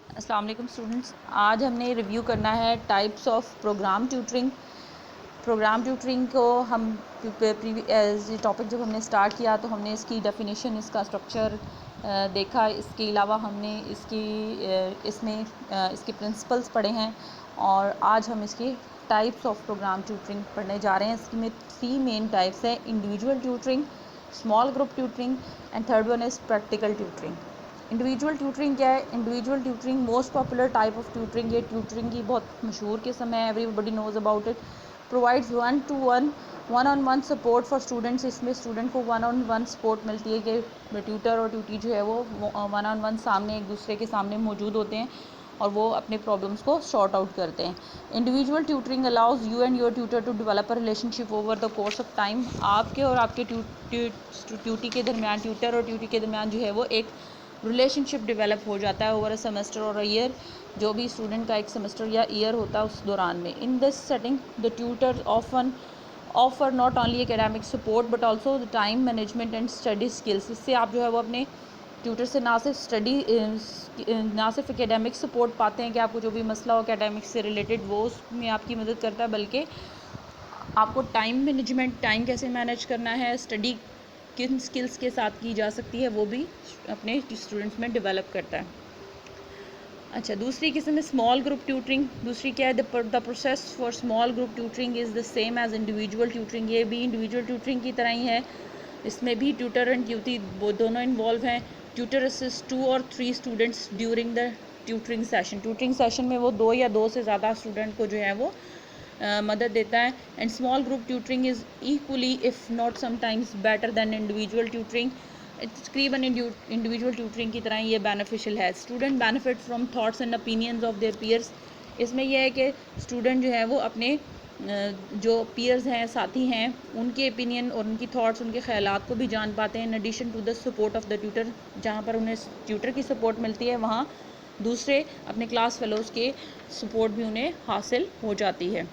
अस्सलाम वालेकुम स्टूडेंट्स, आज हमने रिव्यू करना है types of program tutoring. Program tutoring को हम टॉपिक जब हमने स्टार्ट किया तो हमने इसकी डेफिनेशन, इसका स्ट्रक्चर देखा। इसके अलावा हमने इसके प्रिंसिपल्स पढ़े हैं और आज हम इसके टाइप्स ऑफ प्रोग्राम ट्यूटरिंग पढ़ने जा रहे हैं। इसमें 3 मेन टाइप्स हैं: individual tutoring, small group tutoring and third one is practical tutoring. Individual tutoring क्या है? Individual tutoring most popular type of tutoring है। ट्यूटरिंग की बहुत मशहूर किस्म है, everybody knows about it. Provides one on one support for students. इसमें student को वन ऑन वन सपोर्ट मिलती है कि ट्यूटर और ट्यूटी जो है वो वन ऑन वन सामने एक दूसरे के सामने मौजूद होते हैं और वो अपने प्रॉब्लम्स को सॉर्ट आउट करते हैं। Individual tutoring allows you and your tutor to develop a relationship over the course of time. आपके और आपके ट्यूटी के दरमियान, ट्यूटर और ट्यूटी के दरमियान जो है वो एक रिलेशनशिप डेवलप हो जाता है ओवर अ सेमेस्टर और अ ईयर। जो भी स्टूडेंट का एक सेमेस्टर या ईयर होता है उस दौरान में। In this setting the tutor offer not only academic support but also the time management and study skills. इससे आप जो है वो अपने ट्यूटर से ना सिर्फ एकेडमिक सपोर्ट पाते हैं कि आपको जो भी मसला हो एकेडमिक्स से रिलेटेड वो उसमें आपकी मदद करता है, बल्कि आपको टाइम मैनेजमेंट, टाइम कैसे मैनेज करना है, स्टडी किन स्किल्स के साथ की जा सकती है, वो भी अपने स्टूडेंट्स में डेवलप करता है। अच्छा, दूसरी किस्म है स्मॉल ग्रुप ट्यूटरिंग। दूसरी क्या है? The process for small group tutoring is the same as individual tutoring. ये भी इंडिविजुअल ट्यूटरिंग की तरह ही है। इसमें भी ट्यूटर एंड ट्यूटी वो दोनों इन्वॉल्व हैं। ट्यूटर असिस्ट 2 और 3 students during the tutoring session. Tutoring session में वो 2 या 2 से ज़्यादा स्टूडेंट को जो है वो मदद देता है। And small group tutoring is equally if not sometimes better than individual tutoring. तकरीबन इंडिविजुअल ट्यूटरिंग की तरह ये बेनिफिशियल है। Student benefit from thoughts and opinions of their peers. इसमें यह है कि स्टूडेंट जो है वो अपने जो पीयर्स हैं, साथी हैं, उनके ओपिनियन और उनकी थाट्स, उनके ख्यालात को भी जान पाते हैं। In addition to the support of the tutor, जहाँ पर उन्हें ट्यूटर की सपोर्ट मिलती है वहाँ दूसरे अपने क्लास फेलोज़ के सपोर्ट भी उन्हें हासिल हो जाती है।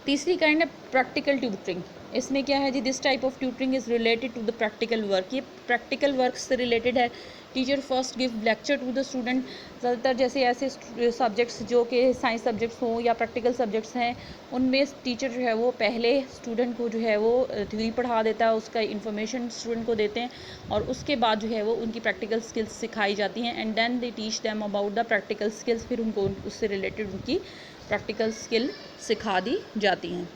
तीसरी काइंड है प्रैक्टिकल ट्यूटरिंग। इसमें क्या है जी? This type of tutoring is related to the practical work. ये प्रैक्टिकल वर्क से रिलेटेड है। Teacher first give lecture to the student. ज़्यादातर जैसे ऐसे सब्जेक्ट्स जो कि साइंस सब्जेक्ट्स हों या प्रैक्टिकल सब्जेक्ट्स हैं, उनमें टीचर जो है वो पहले स्टूडेंट को जो है वो थ्योरी पढ़ा देता है, उसका इन्फॉर्मेशन स्टूडेंट को देते हैं और उसके बाद जो है वो उनकी प्रैक्टिकल स्किल्स सिखाई जाती हैं। And then they teach them about the practical skills. फिर उनको उससे रिलेटेड उनकी प्रैक्टिकल स्किल सिखा दी जाती हैं।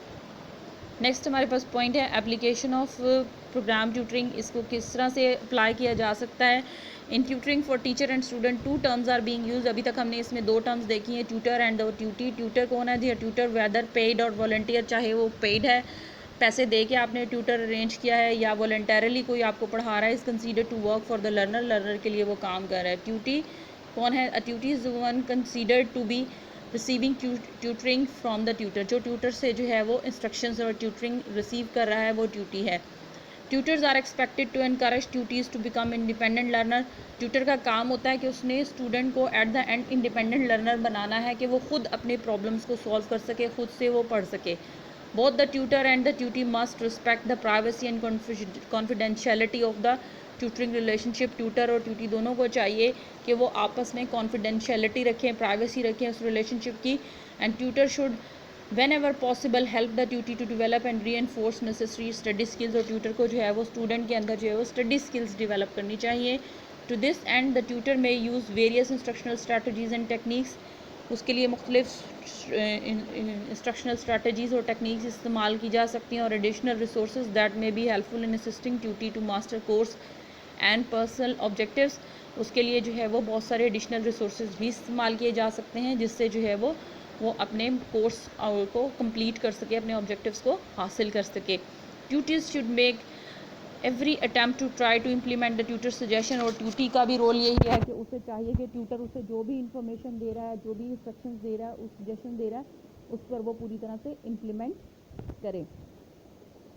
नेक्स्ट हमारे पास पॉइंट है एप्लीकेशन ऑफ प्रोग्राम ट्यूटरिंग। इसको किस तरह से अप्लाई किया जा सकता है? In tutoring for teacher and student 2 terms are being use. अभी तक हमने इसमें 2 टर्म्स देखी हैं, tutor and the tutee. Tutor कौन है जी? Tutor whether paid or volunteer, चाहे वो पेड है, पैसे दे के आपने ट्यूटर अरेंज किया है, या वॉलंटरली कोई आपको पढ़ा रहा है, is consider to work for the learner. Learner के लिए वो काम कर रहा है। ट्यूटी कौन है? A tutee is one considered to be receiving tutoring from the tutor. जो ट्यूटर से जो है वो इंस्ट्रक्शंस और ट्यूटरिंग रिसीव कर रहा है वो ट्यूटी है। Tutors are expected to encourage tutees to become independent learner. Tutor का काम होता है कि उसने स्टूडेंट को at the end independent learner बनाना है, कि वो खुद अपने प्रॉब्लम्स को सॉल्व कर सके, खुद से वो पढ़ सके। Both the tutor and the Tutee must respect the privacy and confidentiality of the tutoring relationship. Tutor और ट्यूटी दोनों को चाहिए कि वो आपस में कॉन्फिडेंशियलिटी रखें, प्राइवेसी रखें उस रिलेशनशिप की। And tutor should whenever possible help the tutor to develop and reinforce necessary study skills। और ट्यूटर को जो है वो स्टूडेंट के अंदर जो है वो स्टडी स्किल्स डेवलप करनी चाहिए। To this end the tutor may use various instructional strategies and techniques. उसके लिए मुख्तलिफ इंस्ट्रक्शनल स्ट्रैटेजीज़ और टेक्निक्स इस्तेमाल की जा सकती हैं और additional resource that may be helpful in assisting tutee to master course and personal objectives. उसके लिए जो है वो बहुत सारे एडिशनल रिसोर्स भी इस्तेमाल किए जा सकते हैं, जिससे जो है वो अपने कोर्स को कंप्लीट कर सके, अपने ऑब्जेक्टिव्स को हासिल कर सके। Tutees should make every attempt to try to implement the tutor suggestion. और ट्यूटी का भी रोल यही है कि उसे चाहिए कि ट्यूटर उसे जो भी इंफॉर्मेशन दे रहा है, जो भी इंस्ट्रक्शंस दे रहा है, उस सजेशन दे रहा है, उस पर वो पूरी तरह से इम्प्लीमेंट करे।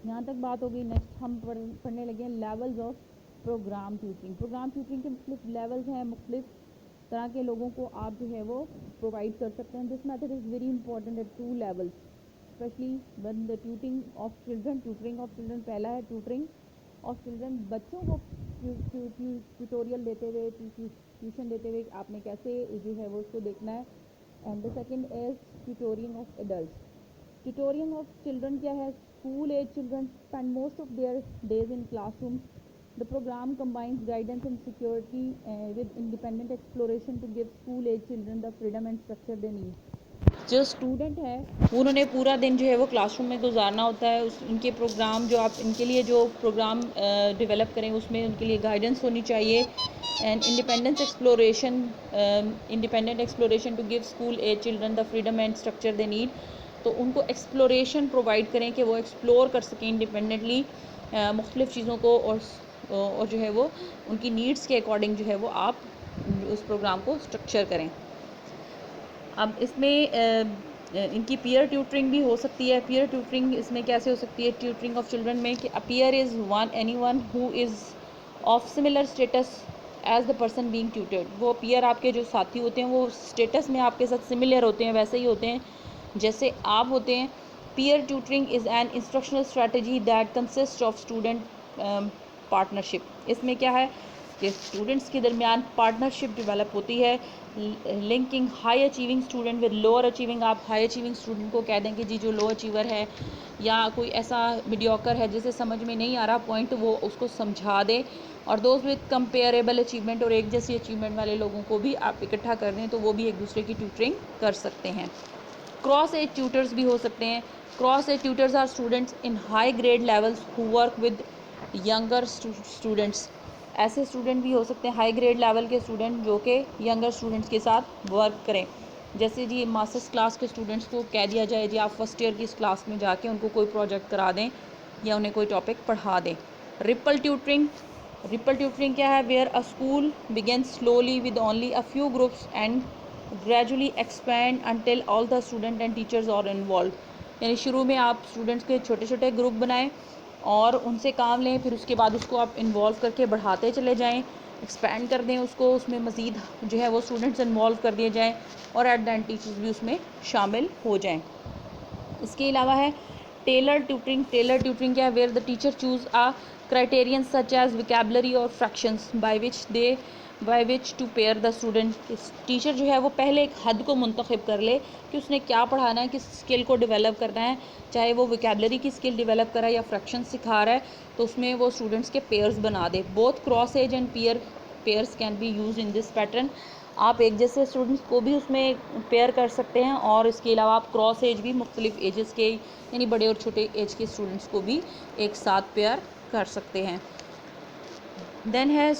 यहाँ तक बात हो गई। नेक्स्ट हम पढ़ने लगे हैं levels of program tutoring. Program tutoring के मुख्तलिफ लेवल्स हैं, मुख्तलिफ तरह के लोगों को आप जो है वो प्रोवाइड कर सकते हैं। This method is very important at 2 levels, specially one the tutoring of children. Tutoring of children पहला है ट्यूटरिंग ऑफ चिल्ड्रन, बच्चों को ट्यूटोरियल देते हुए, ट्यूशन देते हुए आपने कैसे जो है वो उसको देखना है। And the second is tutoring of adults. Tutoring of children क्या है? School age children spend most of their days in classroom. The program combines guidance and security with independent exploration to give school age children the freedom and structure they need. जो student है उन्होंने पूरा दिन जो है वो classroom में गुजारना होता है। उस उनके प्रोग्राम जो आप इनके लिए जो प्रोग्राम डेवलप करें उसमें उनके लिए गाइडेंस होनी चाहिए। And independent exploration to give school age children the freedom and structure they need. तो उनको एक्सप्लोरेशन प्रोवाइड करें कि वो एक्सप्लोर कर सकें इंडिपेंडेंटली मुख्तलिफ़ चीज़ों को, और जो है वो उनकी नीड्स के अकॉर्डिंग जो है वो आप उस प्रोग्राम को स्ट्रक्चर करें। अब इसमें इनकी पीयर ट्यूटरिंग भी हो सकती है। पीयर ट्यूटरिंग इसमें कैसे हो सकती है? ट्यूटरिंग ऑफ चिल्ड्रन में कि a peer is anyone who is of similar status as the person being tutored. वो पीयर आपके जो साथी होते हैं वो स्टेटस में आपके साथ सिमिलर होते हैं, वैसे ही होते हैं जैसे आप होते हैं। Peer tutoring is an instructional strategy that consist of student partnership. इसमें क्या है कि स्टूडेंट्स के दरमियान पार्टनरशिप डेवलप होती है। Linking high achieving student with lower achieving. आप हाई अचीविंग स्टूडेंट को कह दें कि जी जो लो अचीवर है या कोई ऐसा मीडियोकर है जिसे समझ में नहीं आ रहा पॉइंट, वो उसको समझा दें। और दोस्त विद कंपेरेबल अचीवमेंट, और एक जैसी अचीवमेंट वाले लोगों को भी आप इकट्ठा कर दें तो वो भी एक दूसरे की ट्यूटरिंग कर सकते हैं। क्रॉस एज ट्यूटर्स भी हो सकते हैं। Cross age tutors are students in high grade levels who work with younger students. ऐसे स्टूडेंट भी हो सकते हैं हाई ग्रेड लेवल के स्टूडेंट जो कि यंगर स्टूडेंट्स के साथ वर्क करें। जैसे जी मास्टर्स क्लास के स्टूडेंट्स को कह दिया जाए जी आप फर्स्ट ईयर की इस क्लास में जाके उनको कोई प्रोजेक्ट करा दें या उन्हें कोई टॉपिक पढ़ा दें। Ripple tutoring. रिपल ट्यूटरिंग क्या है? Where a school begin slowly with only a few groups and gradually expand until all the student and teachers are involve. यानी शुरू में आप स्टूडेंट्स के छोटे छोटे ग्रुप बनाएं और उनसे काम लें, फिर उसके बाद उसको आप इन्वॉल्व करके बढ़ाते चले जाएं, एक्सपैंड कर दें उसको, उसमें मज़ीद जो है वो स्टूडेंट्स इन्वॉल्व कर दिए जाएं और एट द एंड टीचर्स भी उसमें शामिल हो जाएं। इसके अलावा है टेलर ट्यूटरिंग। टेलर ट्यूटरिंग क्या है? Where the teacher choose a criterion such as vocabulary or fractions by which to pair the student. Teacher जो है वो पहले एक हद को मुंतखब कर ले कि उसने क्या पढ़ाना है, किस स्किल को डेवलप करना है, चाहे वो विकेबलरी की स्किल डेवलप कर रहा है या फ्रैक्शन सिखा रहा है, तो उसमें वो स्टूडेंट्स के पेयर्स बना दे। Both cross age and pairs can be use in this pattern. आप एक जैसे स्टूडेंट्स को भी उसमें पेयर कर सकते हैं और इसके अलावा आप क्रॉस एज भी मुख्तलिफ एजेस के यानी बड़े और छोटे एज के स्टूडेंट्स को भी एक साथ पेयर कर सकते हैं। देन है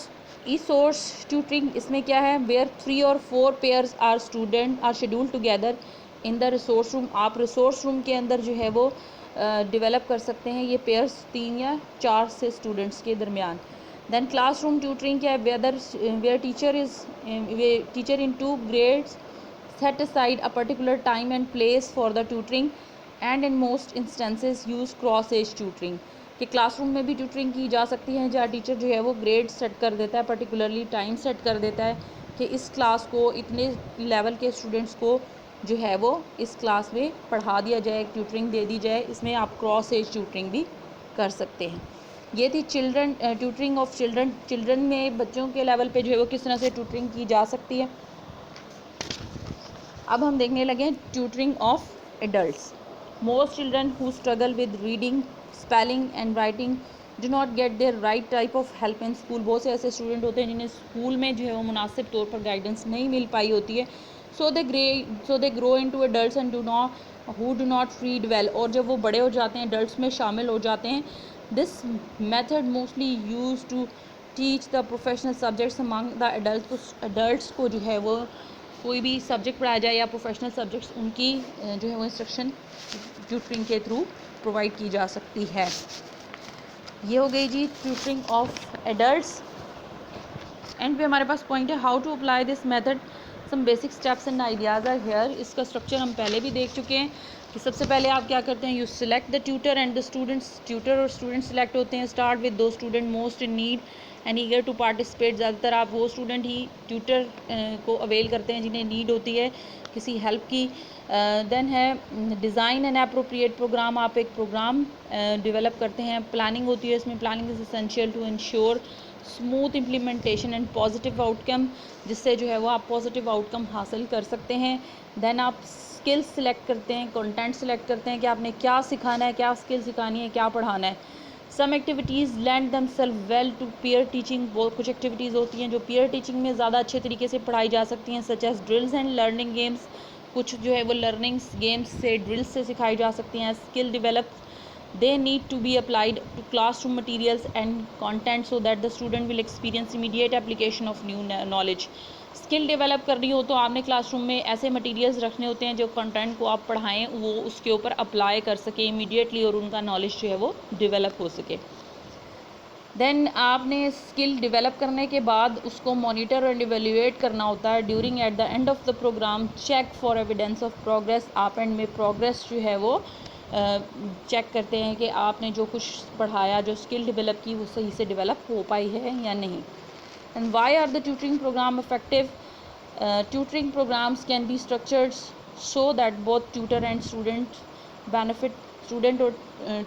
ई सोर्स ट्यूटरिंग। इसमें क्या है? वेयर 3 और 4 pairs are scheduled together in the resource room. आप रिसोर्स रूम के अंदर जो है वो डेवलप कर सकते हैं ये पेयर्स 3 या 4 से स्टूडेंट्स के दरमियान। देन क्लासरूम ट्यूटरिंग क्या है? Where teacher in 2 grades set aside a particular time and place for the tutoring and in most instances use cross age tutoring। कि क्लासरूम में भी ट्यूटरिंग की जा सकती है जहाँ टीचर जो है वो ग्रेड सेट कर देता है, पर्टिकुलरली टाइम सेट कर देता है कि इस क्लास को इतने लेवल के स्टूडेंट्स को जो है वो इस क्लास में पढ़ा दिया जाए, ट्यूटरिंग दे दी जाए। इसमें आप क्रॉस एज ट्यूटरिंग भी कर सकते हैं। ये थी ट्यूटरिंग ऑफ चिल्ड्रन में बच्चों के लेवल पे जो है वो किस तरह से ट्यूटरिंग की जा सकती है। अब हम देखने लगे हैं tutoring of adults. Most children who struggle with reading, spelling and writing do not get their right type of help in school. बहुत से ऐसे स्टूडेंट होते हैं जिन्हें स्कूल में जो है वो मुनासिब तौर पर गाइडेंस नहीं मिल पाई होती है। So they grow into adults and do not read well. और जब वो बड़े हो जाते हैं, एडल्ट्स में शामिल हो जाते हैं, this method mostly use to teach the professional subjects among the adults को जो है वो कोई भी सब्जेक्ट पढ़ाया जाए या प्रोफेशनल सब्जेक्ट्स उनकी जो है वो इंस्ट्रक्शन ट्यूटरिंग के थ्रू प्रोवाइड की जा सकती है। ये हो गई जी ट्यूटरिंग ऑफ एडल्ट्स। एंड पे हमारे पास पॉइंट है how to apply this method, some basic steps and ideas are here. इसका स्ट्रक्चर हम पहले भी देख चुके हैं कि सबसे पहले आप क्या करते हैं, you select the tutor and the students. Tutor और स्टूडेंट सिलेक्ट होते हैं। स्टार्ट विद दो student most in need and eager to participate. ज़्यादातर आप वो स्टूडेंट ही ट्यूटर को अवेल करते हैं जिन्हें नीड होती है किसी हेल्प की। देन है डिज़ाइन एंड अप्रोप्रिएट प्रोग्राम। आप एक प्रोग्राम डेवलप करते हैं, प्लानिंग होती है इसमें। Planning is essential to ensure smooth implementation and positive outcome, जिससे जो है वो आप पॉजिटिव आउटकम हासिल कर सकते हैं। देन आप स्किल्स सिलेक्ट करते हैं, कंटेंट सिलेक्ट करते हैं कि आपने क्या सिखाना है, क्या स्किल सिखानी है, क्या पढ़ाना है। Some activities land themselves well to peer teaching, बहुत कुछ एक्टिविटीज़ होती हैं जो पीयर टीचिंग में ज़्यादा अच्छे तरीके से पढ़ाई जा सकती हैं, such as drills and learning games, कुछ जो है वो लर्निंग्स गेम्स से, ड्रिल्स से सिखाई जा सकती हैं। Skill develop, they need to be applied to classroom materials and content so that the student will experience immediate application of new knowledge। Skill develop करनी हो तो आपने क्लासरूम में ऐसे मटेरियल्स रखने होते हैं जो कंटेंट को आप पढ़ाएं वो उसके ऊपर अप्लाई कर सके इमीडिएटली और उनका नॉलेज जो है वो डेवलप हो सके। देन आपने स्किल डेवलप करने के बाद उसको मॉनिटर एंड इवेल्युएट करना होता है। During at the end of the program check for evidence of progress, आप एंड में प्रोग्रेस जो है वो चेक करते हैं कि आपने जो कुछ पढ़ाया, जो स्किल डेवलप की, वो सही से डेवलप हो पाई है या नहीं। And why are the tutoring program effective? Tutoring programs can be structured so that both tutor and student benefit, student और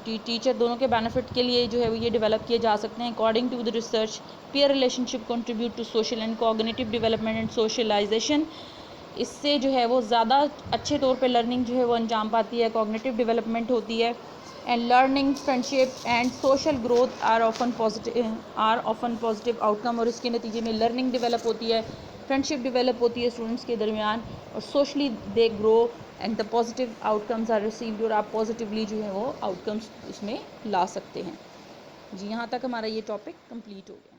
टीचर दोनों के बेनिफिट के लिए जो है वो ये डेवलप किए जा सकते हैं। According to the research, peer relationship contribute to social and cognitive development and socialization, इससे जो है वो ज़्यादा अच्छे तौर पे लर्निंग जो है वो अंजाम पाती है, कॉग्निटिव डेवलपमेंट होती है। And learning, friendship and social growth are often positive outcome, और इसके नतीजे में लर्निंग डेवलप होती है, फ्रेंडशिप डेवलप होती है स्टूडेंट्स के दरमियान, और socially they grow and the positive outcomes are received, और आप पॉजिटिवली जो है वो आउटकम्स इसमें ला सकते हैं। जी, यहाँ तक हमारा ये टॉपिक कंप्लीट हो गया।